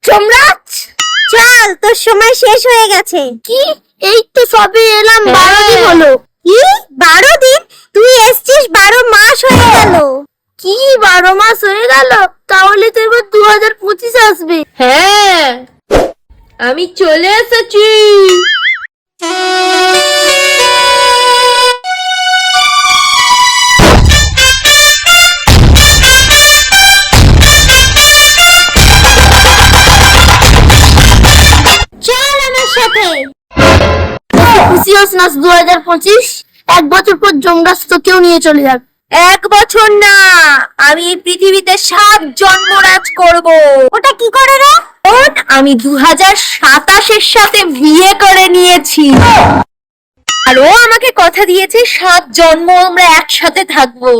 যমরাজ, চল, তোর সময় শেষ হয়ে গেছে। কি? এই তো সবে এলাম, 12 দিন হলো। কি 12 দিন? তুই এসছিস 12 মাস হয়ে গেল। কি 12 মাস হয়ে গেল? তাহলে তো এবার 2025 আসবে। হ্যাঁ, আমি চলে এসেছি। চল আমার সাথে। খুশি হোস না 2025, 1 বছর পর যমরাজ তোকেও নিয়ে চলে যাবে। 1 বছর না, আমি এই পৃথিবীতে 7 জন্মরাজ করব। ওটা কি করে রে? আমি 2027-এর সাথে বিয়ে করে নিয়েছি, আর ও আমাকে কথা দিয়েছে 7 জন্ম আমরা একসাথে থাকবো।